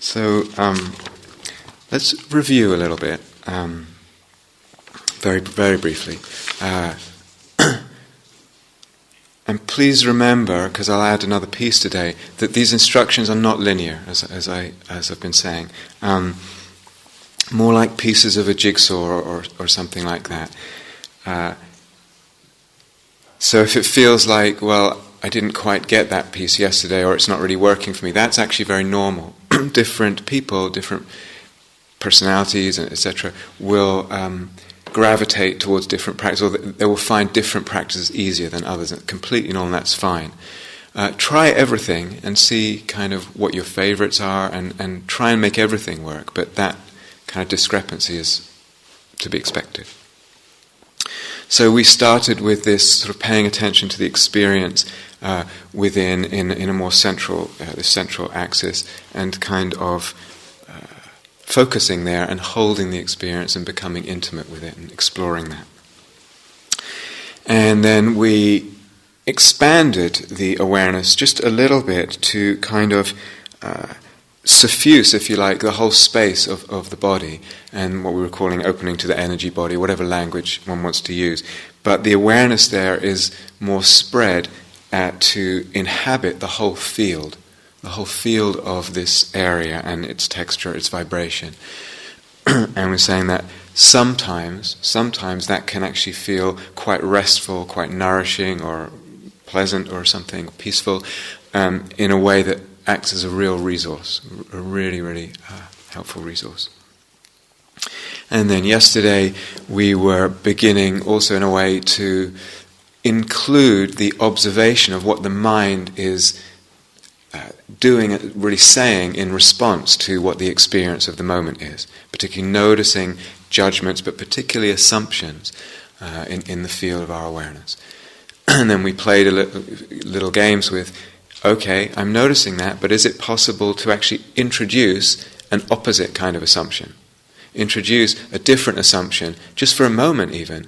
So let's review a little bit, very, very briefly. And please remember, because I'll add another piece today, that these instructions are not linear, as I've been saying. More like pieces of a jigsaw or something like that. So if it feels like, well, I didn't quite get that piece yesterday, or it's not really working for me, that's actually very normal. Different people, different personalities, etc., will gravitate towards different practices, or they will find different practices easier than others. Completely normal, that's fine. Try everything and see kind of what your favorites are, and try and make everything work, but that kind of discrepancy is to be expected. So we started with this sort of paying attention to the experience within, in a more central, the central axis, and kind of focusing there and holding the experience and becoming intimate with it and exploring that. And then we expanded the awareness just a little bit to kind of suffuse, if you like, the whole space of the body, and what we were calling opening to the energy body, whatever language one wants to use. But the awareness there is more spread to inhabit the whole field of this area and its texture, its vibration. And we're saying that sometimes that can actually feel quite restful, quite nourishing, or pleasant, or something peaceful, in a way that acts as a real resource, a really, really helpful resource. And then yesterday we were beginning also in a way to include the observation of what the mind is doing, really saying in response to what the experience of the moment is, particularly noticing judgments, but particularly assumptions in the field of our awareness. And then we played little games with, okay, I'm noticing that, but is it possible to actually introduce an opposite kind of assumption? Introduce a different assumption, just for a moment even.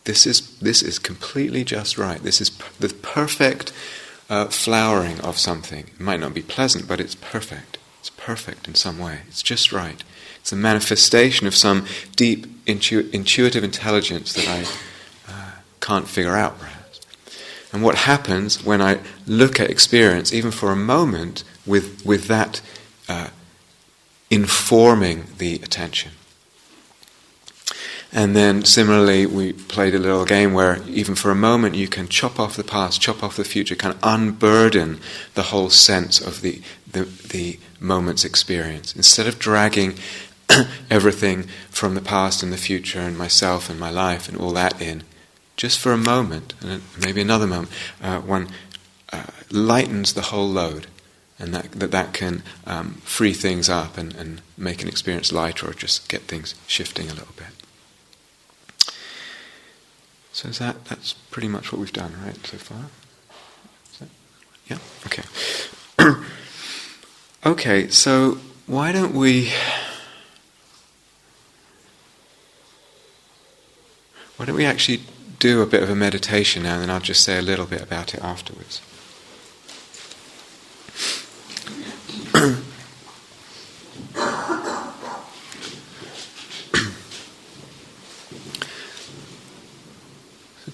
This is completely just right. This is the perfect flowering of something. It might not be pleasant, but it's perfect. It's perfect in some way. It's just right. It's a manifestation of some deep intuitive intelligence that I can't figure out, perhaps. And what happens when I look at experience, even for a moment, with that informing the attention? And then similarly, we played a little game where even for a moment you can chop off the past, chop off the future, kind of unburden the whole sense of the moment's experience. Instead of dragging everything from the past and the future and myself and my life and all that in, just for a moment, and maybe another moment, one lightens the whole load, and that can free things up and make an experience lighter, or just get things shifting a little bit. So that's pretty much what we've done, right, so far? Yeah? Okay. Okay, so why don't we actually do a bit of a meditation now, and then I'll just say a little bit about it afterwards.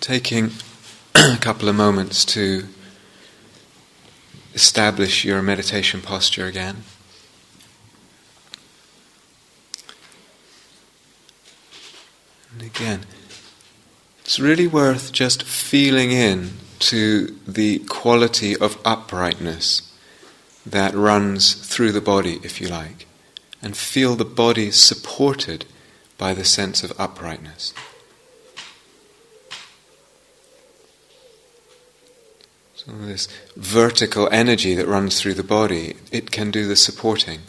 Taking a couple of moments to establish your meditation posture again. And again, it's really worth just feeling in to the quality of uprightness that runs through the body, if you like, and feel the body supported by the sense of uprightness. So this vertical energy that runs through the body, it can do the supporting,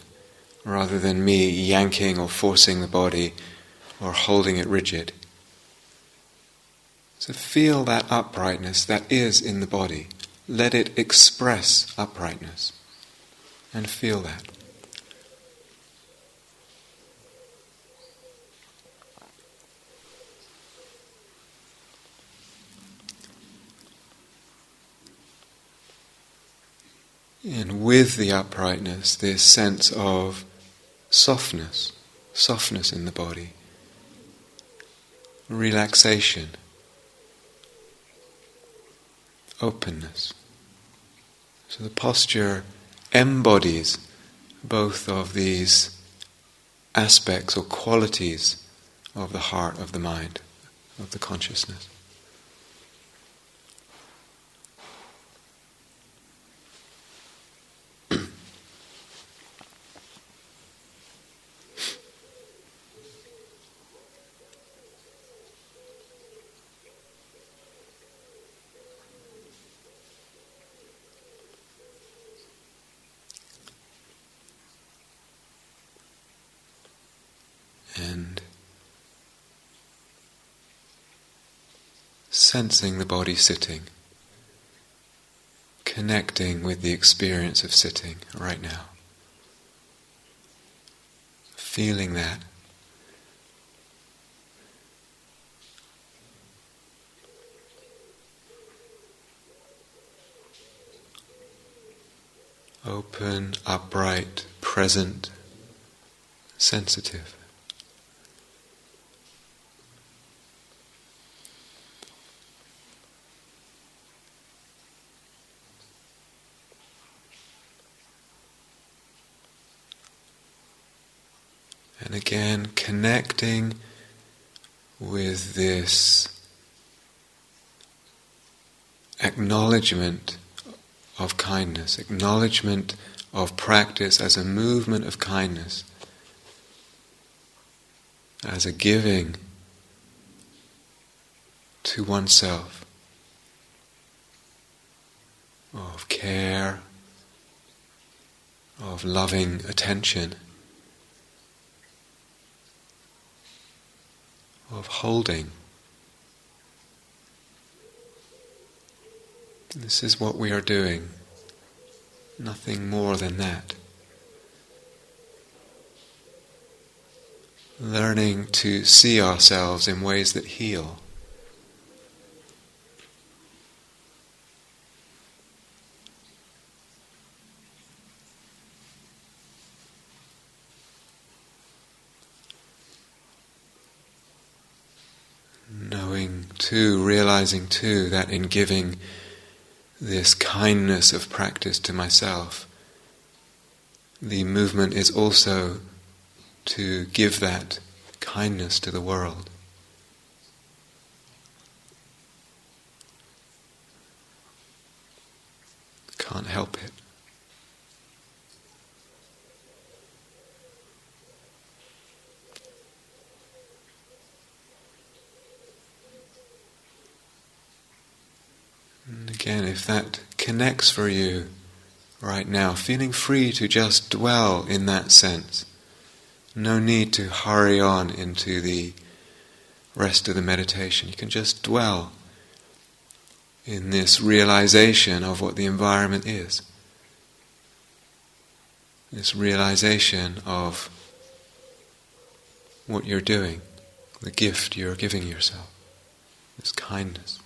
rather than me yanking or forcing the body or holding it rigid. So feel that uprightness that is in the body. Let it express uprightness, and feel that. And with the uprightness, this sense of softness in the body, relaxation, openness. So the posture embodies both of these aspects or qualities of the heart, of the mind, of the consciousness. And sensing the body sitting, connecting with the experience of sitting right now. Feeling that. Open, upright, present, sensitive. And again, connecting with this acknowledgement of kindness, acknowledgement of practice as a movement of kindness, as a giving to oneself, of care, of loving attention, of holding. This is what we are doing, nothing more than that. Learning to see ourselves in ways that heal. Realizing too that in giving this kindness of practice to myself, the movement is also to give that kindness to the world. Can't help it. And again, if that connects for you right now, feeling free to just dwell in that sense. No need to hurry on into the rest of the meditation. You can just dwell in this realization of what the environment is. This realization of what you're doing, the gift you're giving yourself, this kindness.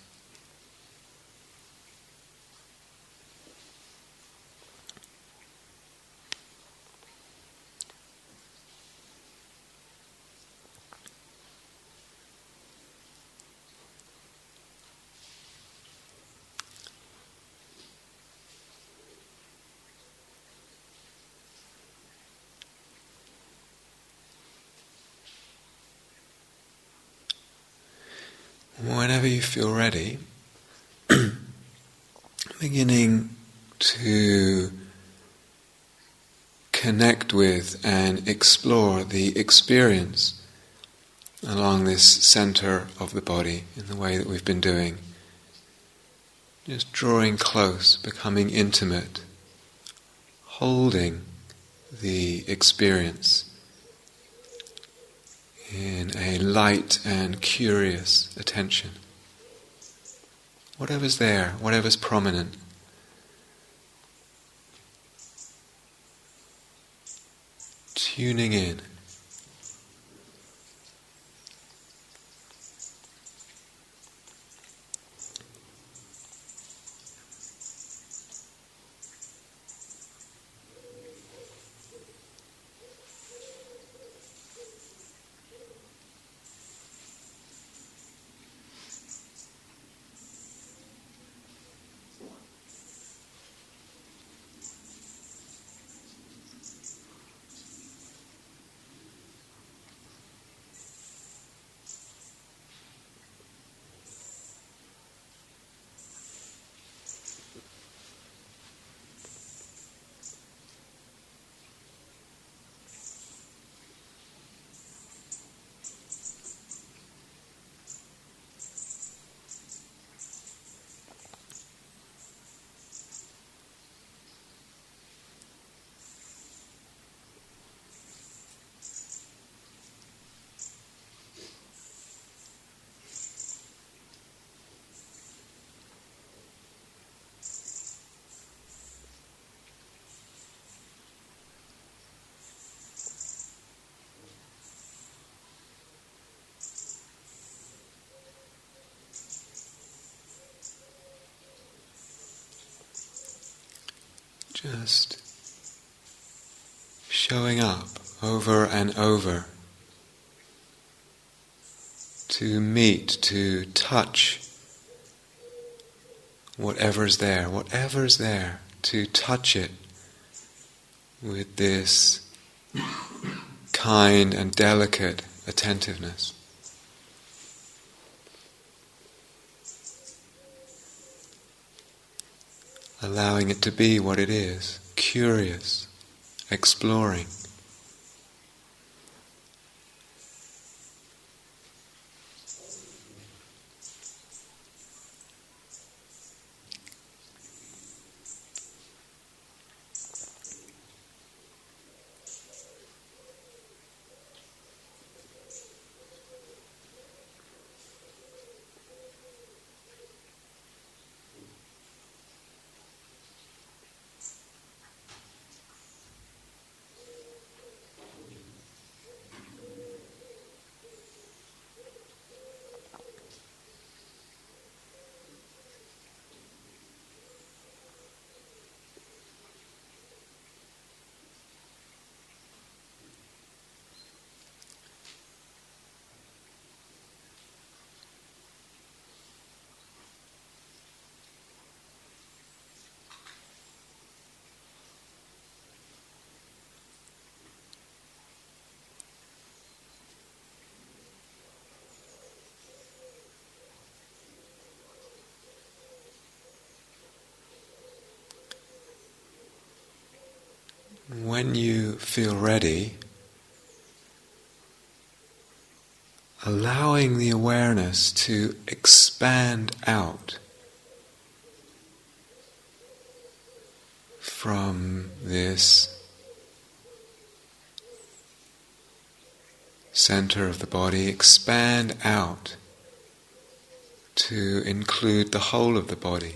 Whenever you feel ready, beginning to connect with and explore the experience along this center of the body in the way that we've been doing. Just drawing close, becoming intimate, holding the experience in a light and curious attention. Whatever's there, whatever's prominent. Tuning in. Just showing up over and over to meet, to touch whatever's there, to touch it with this kind and delicate attentiveness. Allowing it to be what it is, curious, exploring. When you feel ready, allowing the awareness to expand out from this center of the body, expand out to include the whole of the body.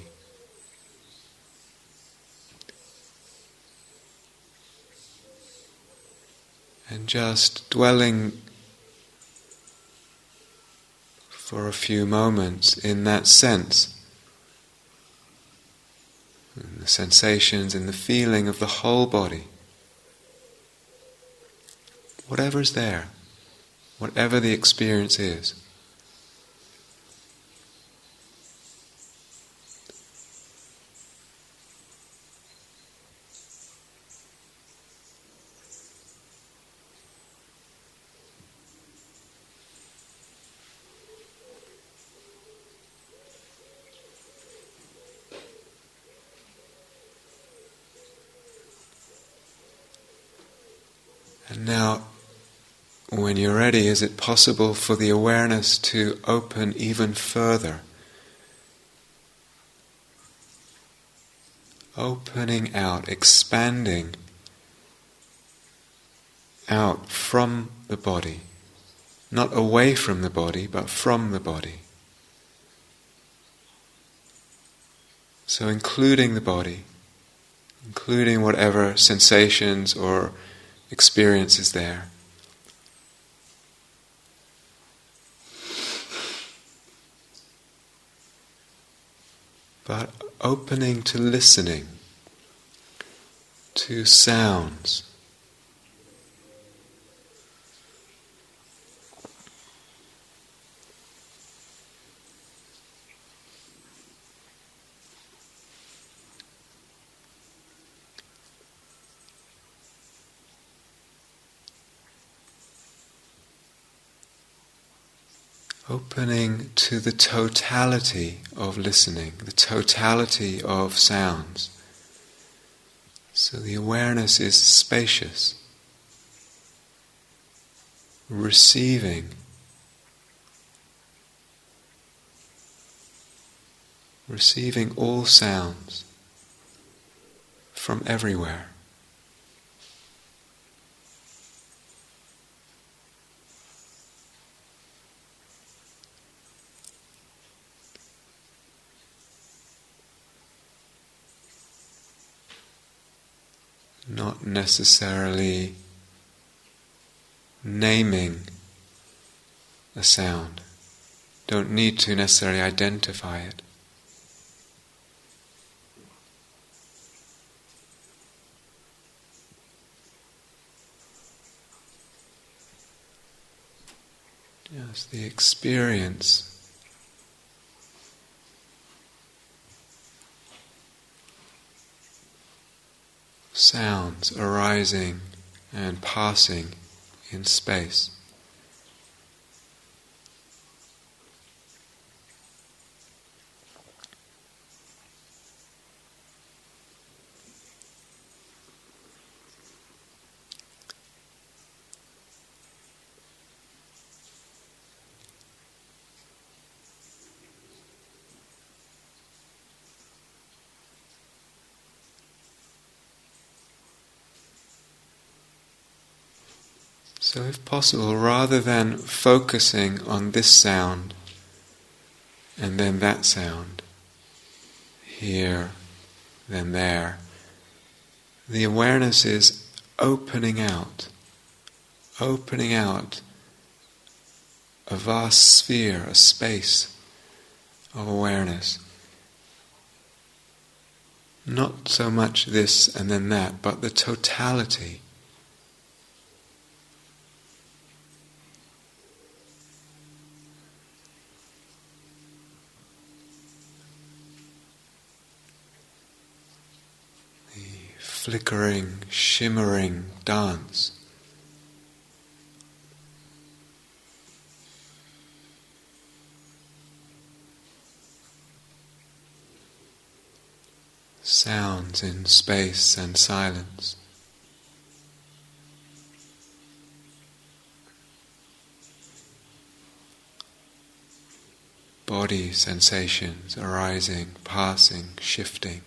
And just dwelling for a few moments in that sense, in the sensations, in the feeling of the whole body. Whatever's there, whatever the experience is. And now, when you're ready, is it possible for the awareness to open even further? Opening out, expanding out from the body. Not away from the body, but from the body. So including the body, including whatever sensations or experience is there. But opening to listening, to sounds. Opening to the totality of listening, the totality of sounds. So the awareness is spacious, receiving all sounds from everywhere. Not necessarily naming a sound. Don't need to necessarily identify it. Just the experience sounds arising and passing in space. So if possible, rather than focusing on this sound and then that sound, here, then there, the awareness is opening out a vast sphere, a space of awareness. Not so much this and then that, but the totality. Flickering, shimmering dance. Sounds in space and silence. Body sensations arising, passing, shifting.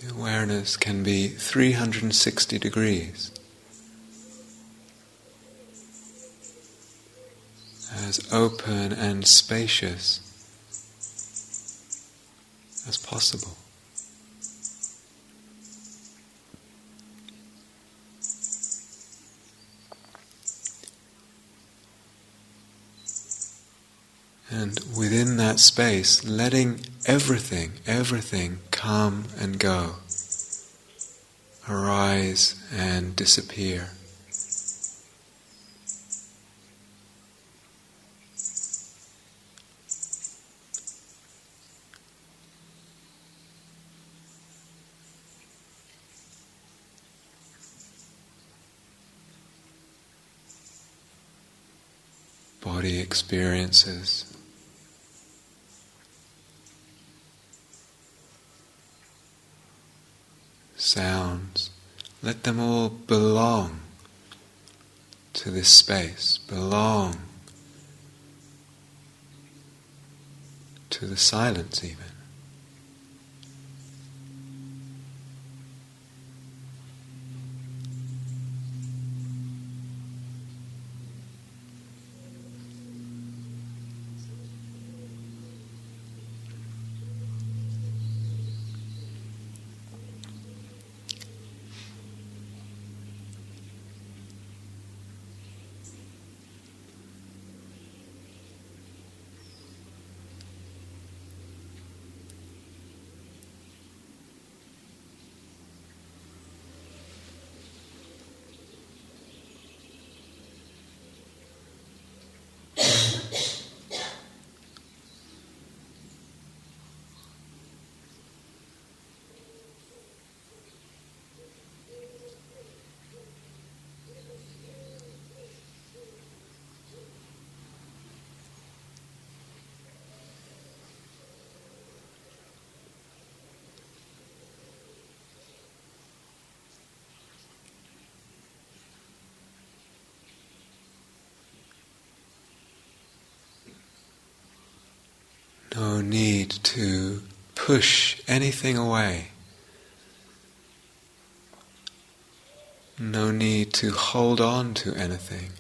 The awareness can be 360 degrees, as open and spacious as possible. And within that space, letting everything come and go, arise and disappear. Body experiences. Sounds, let them all belong to this space, belong to the silence even. No need to push anything away. No need to hold on to anything.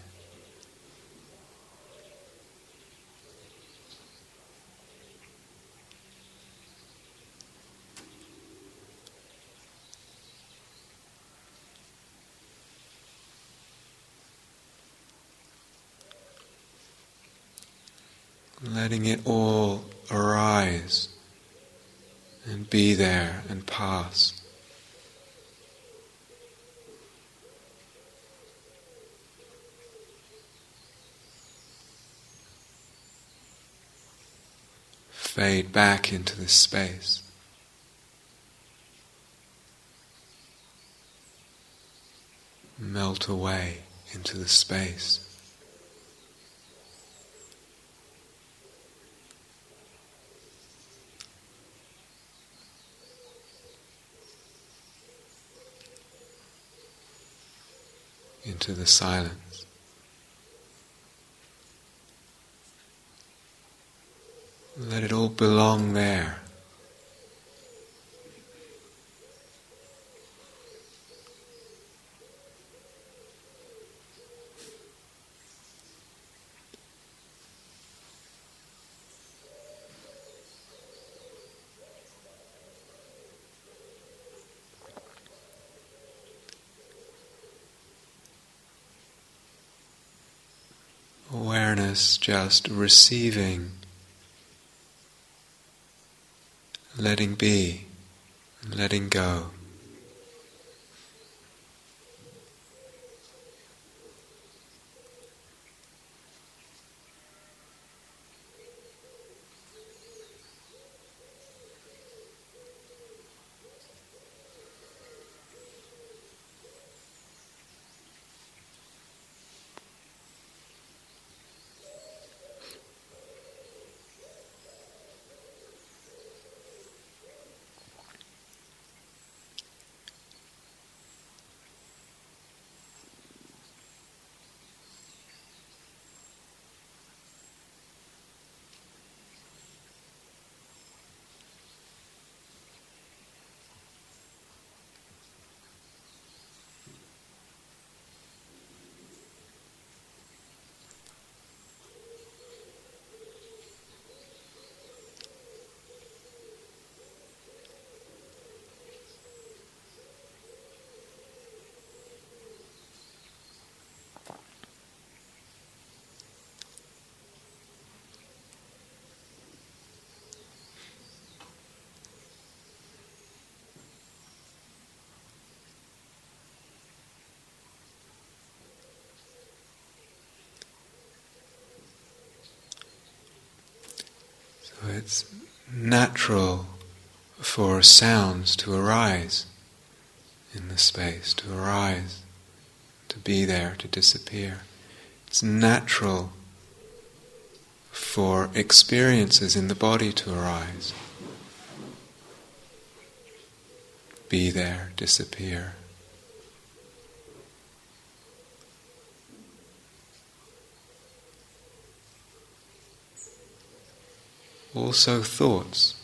Letting it all arise and be there and pass. Fade back into this space. Melt away into the space. Into the silence. Let it all belong there. Awareness just receiving, letting be, letting go. So it's natural for sounds to arise in the space, to arise, to be there, to disappear. It's natural for experiences in the body to arise, be there, disappear. Also thoughts.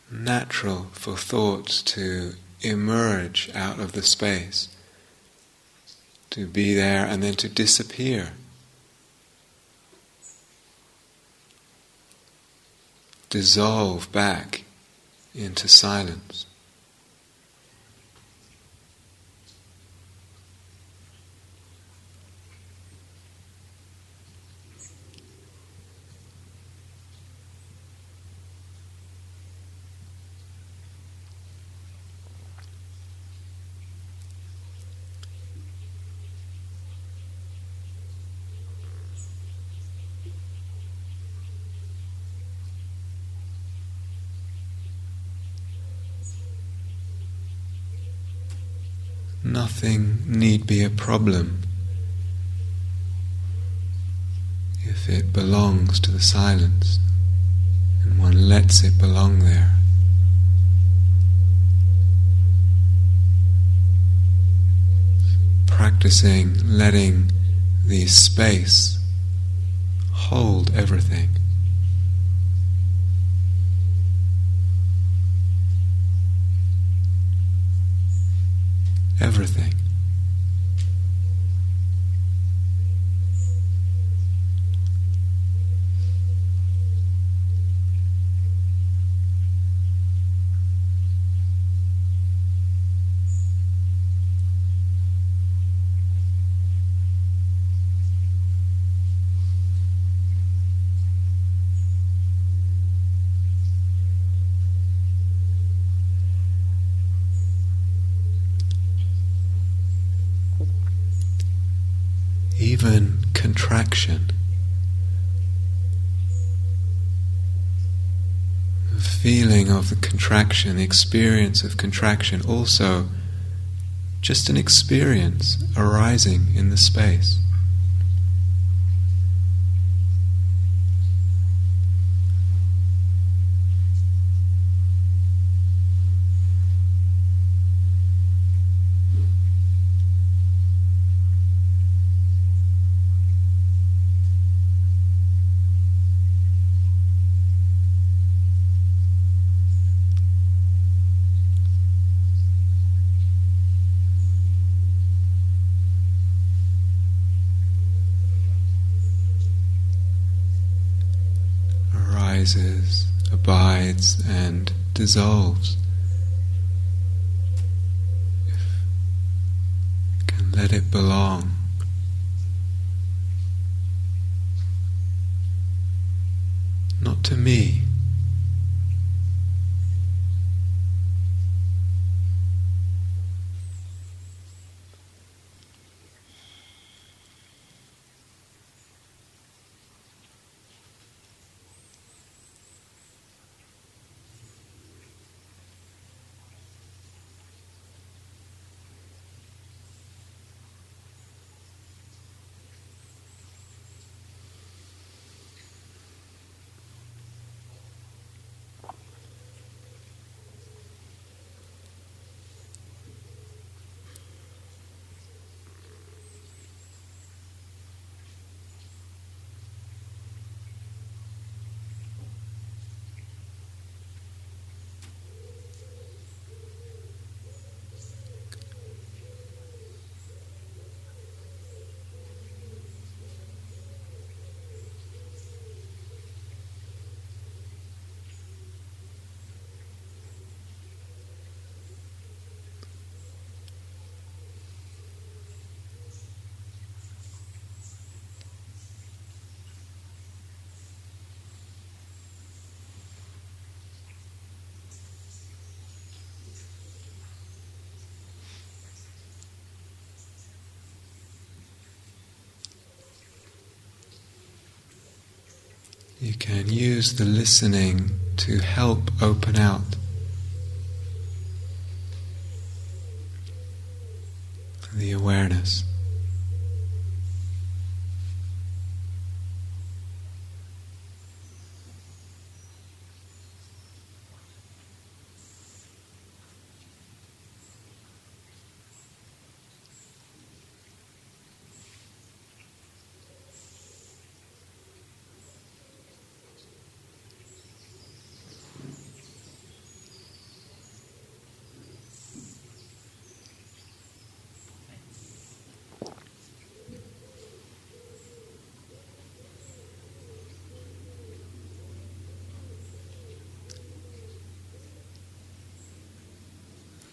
Natural for thoughts to emerge out of the space, to be there and then to disappear. Dissolve back into silence. Nothing need be a problem if it belongs to the silence and one lets it belong there. Practicing letting the space hold everything. Everything. Even contraction, the feeling of the contraction, the experience of contraction, also just an experience arising in the space. Arises, abides, and dissolves. You can let it belong. Not to me. You can use the listening to help open out the awareness.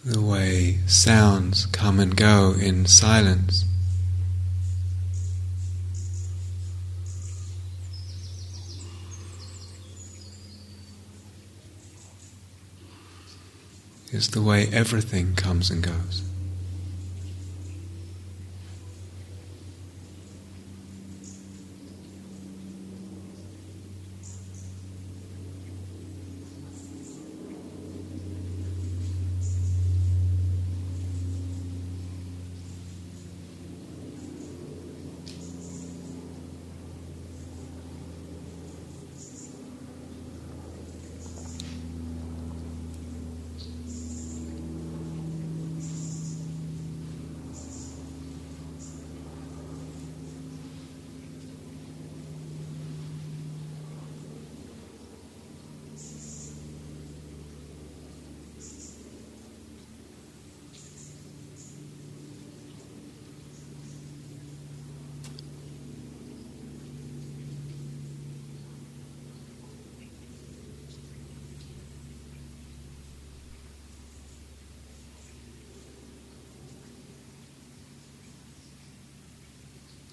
The way sounds come and go in silence. Is the way everything comes and goes.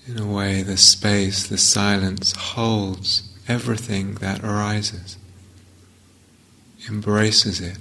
In a way, the space, the silence holds everything that arises, embraces it.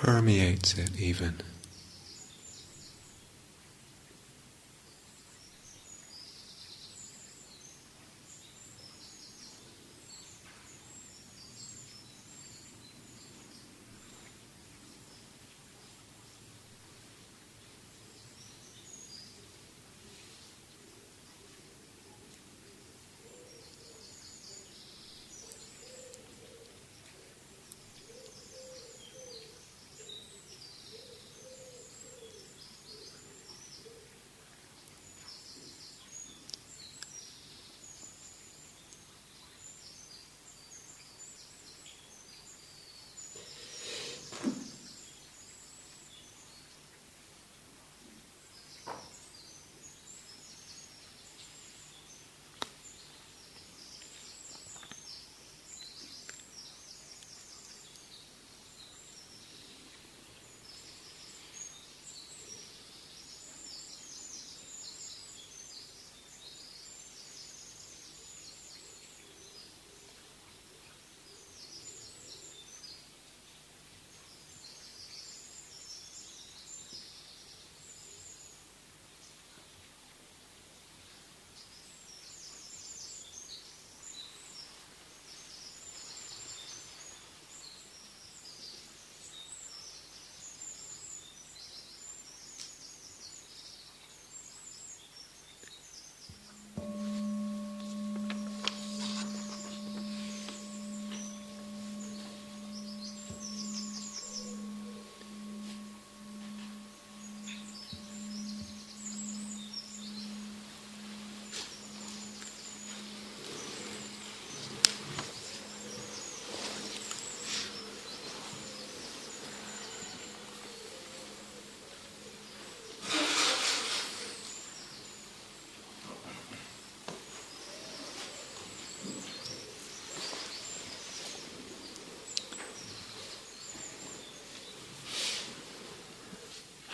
Permeates it even.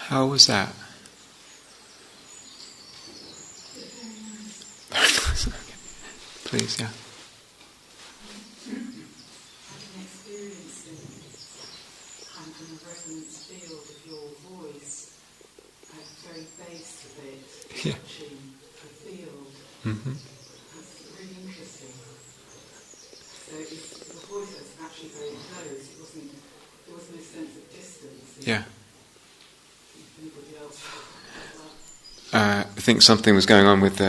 How was that? Very nice. Okay. Please, yeah. I can experience the kind of resonance field of your voice at the very base of it, touching the field. Mm-hmm. That's really interesting. So the voice was actually very close. There was no sense of distance. Yeah. Anybody else? I think something was going on with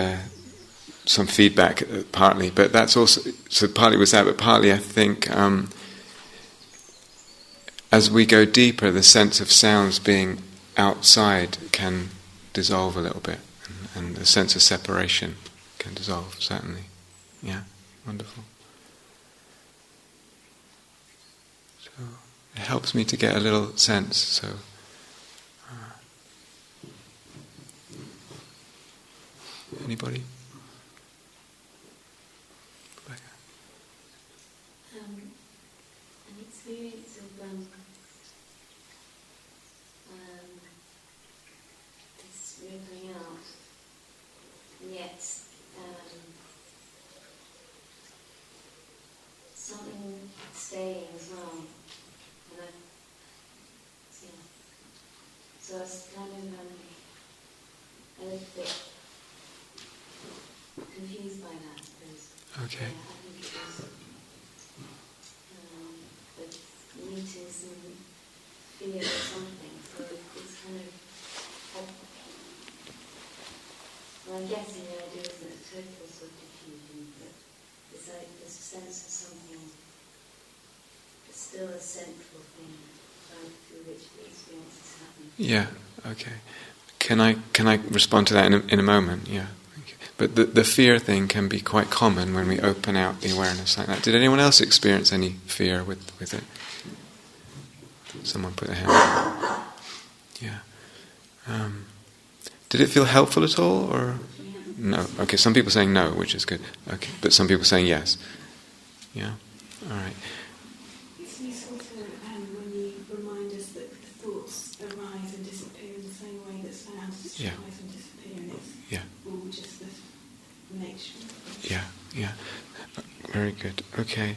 some feedback, partly, but that's also, so partly was that, but partly I think as we go deeper, the sense of sounds being outside can dissolve a little bit, and the sense of separation can dissolve, certainly. Yeah, wonderful. So it helps me to get a little sense, so... Anybody? An experience of this rippling out, and yet something staying as well. And so I was kind of a little bit confused by that, because Okay. I think it was but meeting some fear or something, so it's kind of well, I'm guessing the idea isn't a total sort of diffusion, but it's like this sense of something that's still a central thing through which the experience is happening. Yeah. Okay. Can I respond to that in a moment? Yeah. Thank you. But the fear thing can be quite common when we open out the awareness like that. Did anyone else experience any fear with it? Someone put their hand up. Yeah. Did it feel helpful at all, or no? Okay, some people saying no, which is good. Okay, but some people saying yes. Yeah. All right. It's useful to, when you remind us that the thoughts arise and disappear in the same way that sound arise and disappear, and it's all just the nature. Yeah. Very good. Okay.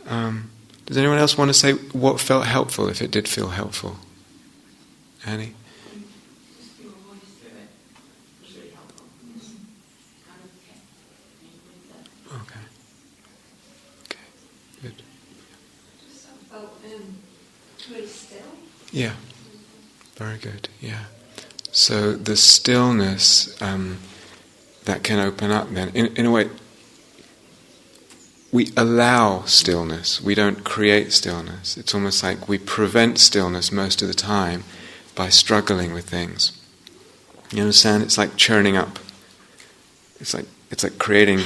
Does anyone else want to say what felt helpful, if it did feel helpful? Annie? Just your voice through it was really helpful. Just kind of kept me with that. Okay. Good. Just felt really still. Yeah. Very good. Yeah. So the stillness that can open up then, in a way, we allow stillness. We don't create stillness. It's almost like we prevent stillness most of the time by struggling with things. You understand? It's like churning up. It's like creating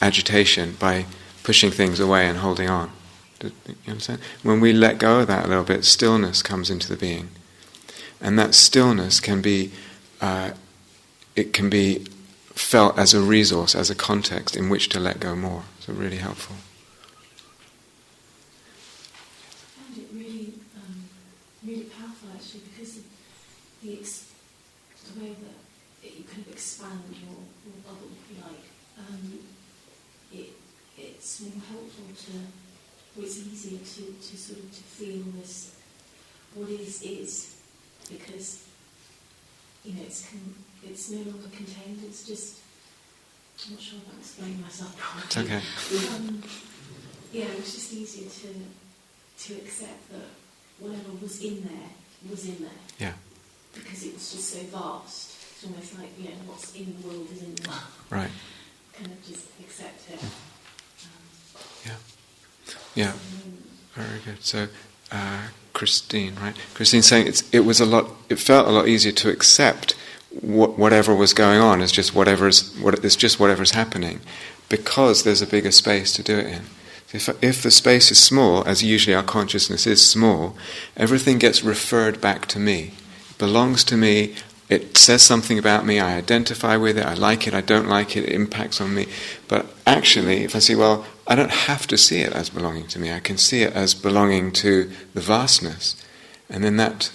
agitation by pushing things away and holding on. You understand? When we let go of that a little bit, stillness comes into the being, and that stillness can be felt as a resource, as a context in which to let go more. So really helpful. I found it really, really powerful actually, because of the way that you kind of expand your bubble, if you like. It's more helpful or it's easier to sort of to feel this, what is, because it's no longer contained. It's just, I'm not sure if I'm explaining myself properly. It's okay. It was just easier to accept that whatever was in there. Yeah. Because it was just so vast. It's almost like, what's in the world is in the world. Right. Kind of just accept it. Yeah. Very good. So, Christine, right? Christine's saying it felt a lot easier to accept whatever was going on as just whatever's happening, because there's a bigger space to do it in. If the space is small, as usually our consciousness is small, everything gets referred back to me. It belongs to me. It says something about me. I identify with it. I like it. I don't like it. It impacts on me. But actually, if I see, well, I don't have to see it as belonging to me. I can see it as belonging to the vastness. And then that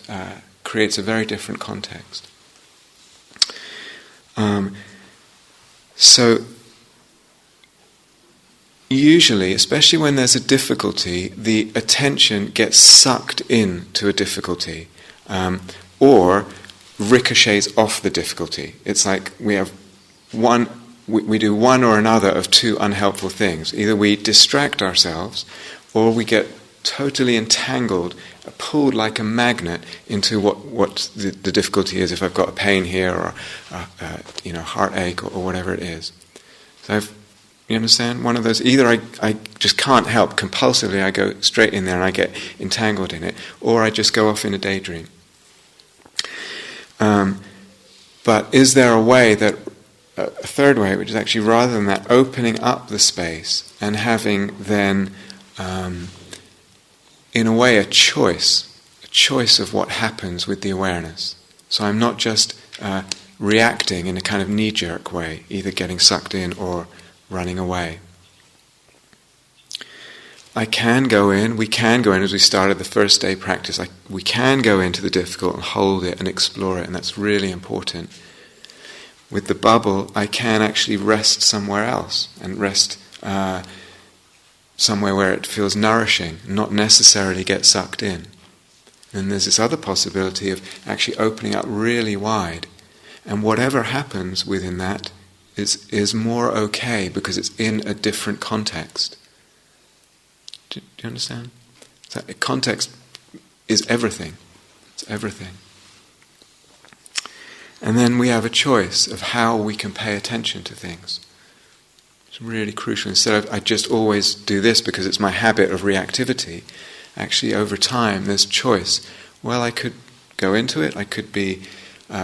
creates a very different context. So, usually, especially when there's a difficulty, the attention gets sucked into a difficulty, or ricochets off the difficulty. It's like we have we do one or another of two unhelpful things. Either we distract ourselves, or we get totally entangled, pulled like a magnet into what the difficulty is. If I've got a pain here, or heartache, or whatever it is. So you understand? One of those, either I just can't help, compulsively I go straight in there and I get entangled in it, or I just go off in a daydream. But is there a way a third way, which is actually, rather than that, opening up the space and having then, in a way, a choice of what happens with the awareness. So I'm not just reacting in a kind of knee-jerk way, either getting sucked in or running away. We can go in, as we started the first day practice, we can go into the difficult and hold it and explore it, and that's really important. With the bubble, I can actually rest somewhere else, and rest somewhere where it feels nourishing, not necessarily get sucked in. And there's this other possibility of actually opening up really wide, and whatever happens within that is more okay because it's in a different context. Do you understand? So context is everything. It's everything. And then we have a choice of how we can pay attention to things. It's really crucial. Instead of I just always do this because it's my habit of reactivity, actually over time there's choice. Well, I could go into it, I could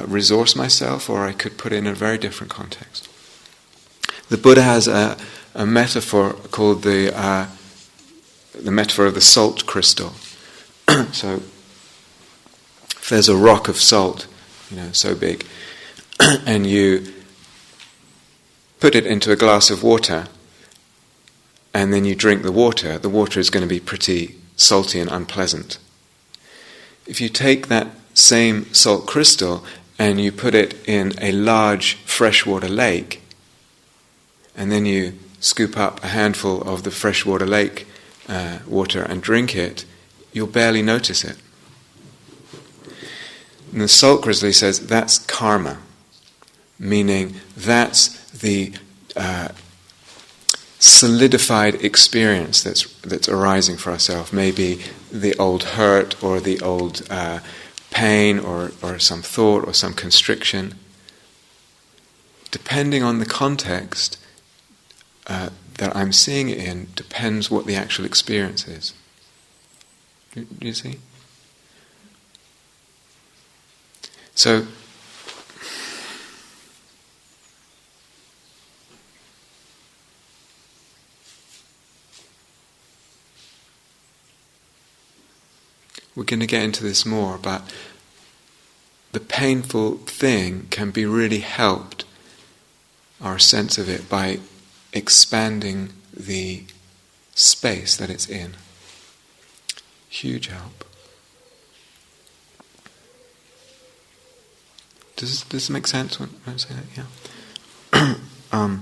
resource myself, or I could put it in a very different context. The Buddha has a metaphor called the metaphor of the salt crystal. So, if there's a rock of salt, so big, and you put it into a glass of water, and then you drink the water is going to be pretty salty and unpleasant. If you take that same salt crystal and you put it in a large freshwater lake, and then you scoop up a handful of the freshwater lake water and drink it, you'll barely notice it. And the salt crystal, he says, that's karma, meaning that's the solidified experience that's arising for ourselves. Maybe the old hurt or the old pain or some thought or some constriction. Depending on the context that I'm seeing it in, depends what the actual experience is. Do you see? So, we're going to get into this more, but the painful thing can be really helped, our sense of it, by expanding the space that it's in. Huge help. Does this make sense when I say that? Yeah.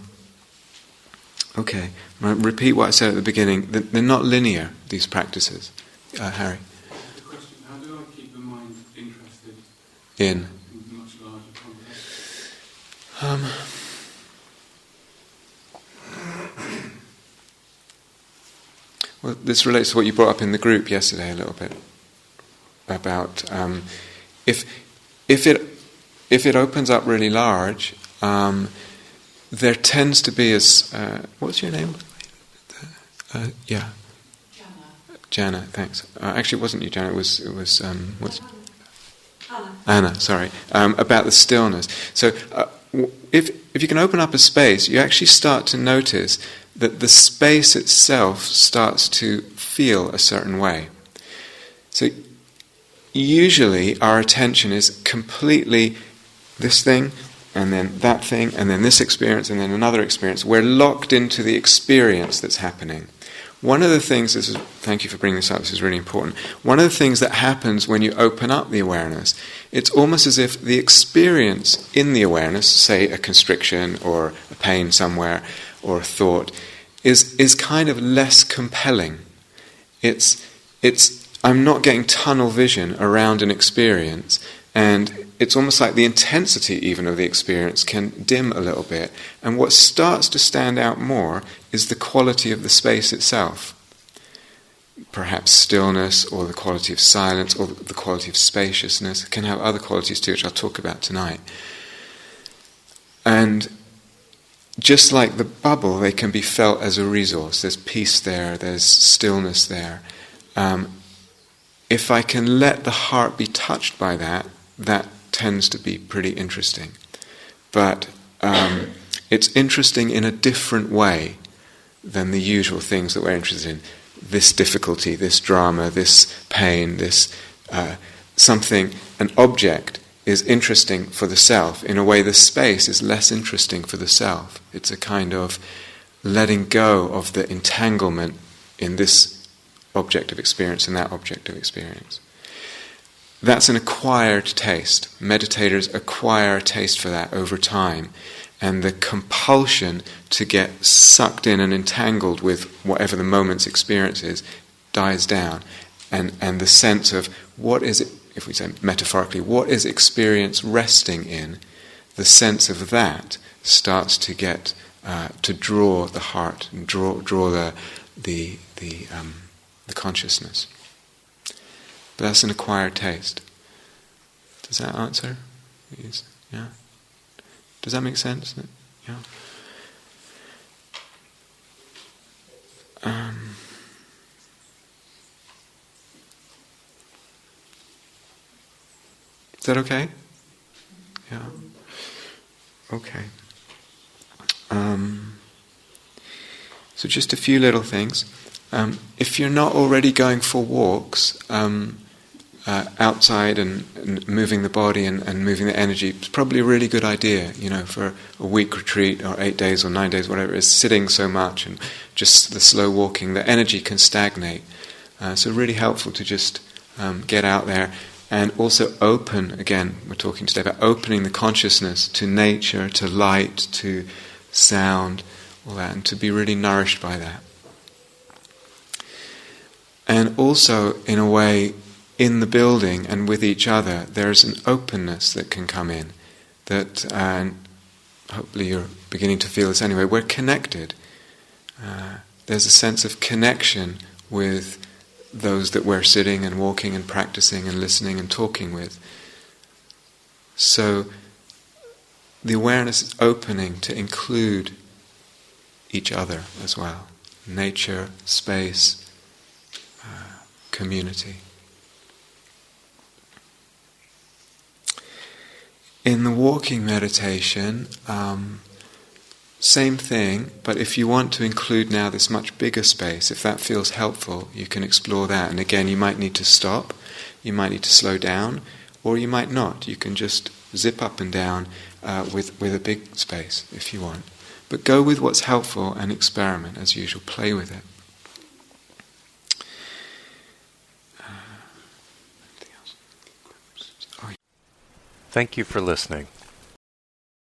Okay. I'm going to repeat what I said at the beginning. They're not linear, these practices. Harry? The question, how do I keep the mind interested in much larger context? Well, this relates to what you brought up in the group yesterday a little bit about if it opens up really large, there tends to be what's your name? Yeah. Jana, thanks. Actually, it wasn't you, Jana. It was what's Anna. Sorry, about the stillness. So, if you can open up a space, you actually start to notice that the space itself starts to feel a certain way. So, usually our attention is completely this thing, and then that thing, and then this experience, and then another experience. We're locked into the experience that's happening. One of the things, thank you for bringing this up, this is really important. One of the things that happens when you open up the awareness, it's almost as if the experience in the awareness, say a constriction or a pain somewhere or a thought, is kind of less compelling. I'm not getting tunnel vision around an experience, and it's almost like the intensity even of the experience can dim a little bit, and what starts to stand out more is the quality of the space itself. Perhaps stillness, or the quality of silence, or the quality of spaciousness. It can have other qualities too, which I'll talk about tonight. And just like the bubble, they can be felt as a resource. There's peace there, there's stillness there. If I can let the heart be touched by that, that tends to be pretty interesting. But it's interesting in a different way than the usual things that we're interested in. This difficulty, this drama, this pain, this something, an object is interesting for the self. In a way, the space is less interesting for the self. It's a kind of letting go of the entanglement in this object of experience and that object of experience. That's an acquired taste. Meditators acquire a taste for that over time, and the compulsion to get sucked in and entangled with whatever the moment's experience is dies down, and the sense of what is it, if we say metaphorically, what is experience resting in, the sense of that starts to get to draw the heart and draw the consciousness. But that's an acquired taste. Does that answer? Yeah. Does that make sense? Yeah. Is that okay? Yeah. Okay. So just a few little things. If you're not already going for walks outside and moving the body and moving the energy, it's probably a really good idea, for a week retreat or 8 days or 9 days, whatever it is, sitting so much and just the slow walking, the energy can stagnate. So really helpful to just get out there and also open, again, we're talking today about opening the consciousness to nature, to light, to sound, all that, and to be really nourished by that. And also, in a way, in the building and with each other, there's an openness that can come in, that, and hopefully you're beginning to feel this anyway, we're connected. There's a sense of connection with those that we're sitting and walking and practicing and listening and talking with. So the awareness is opening to include each other as well. Nature, space, community. In the walking meditation, same thing, but if you want to include now this much bigger space, if that feels helpful, you can explore that. And again, you might need to stop, you might need to slow down, or you might not. You can just zip up and down with a big space if you want. But go with what's helpful and experiment as usual. Play with it. Thank you for listening.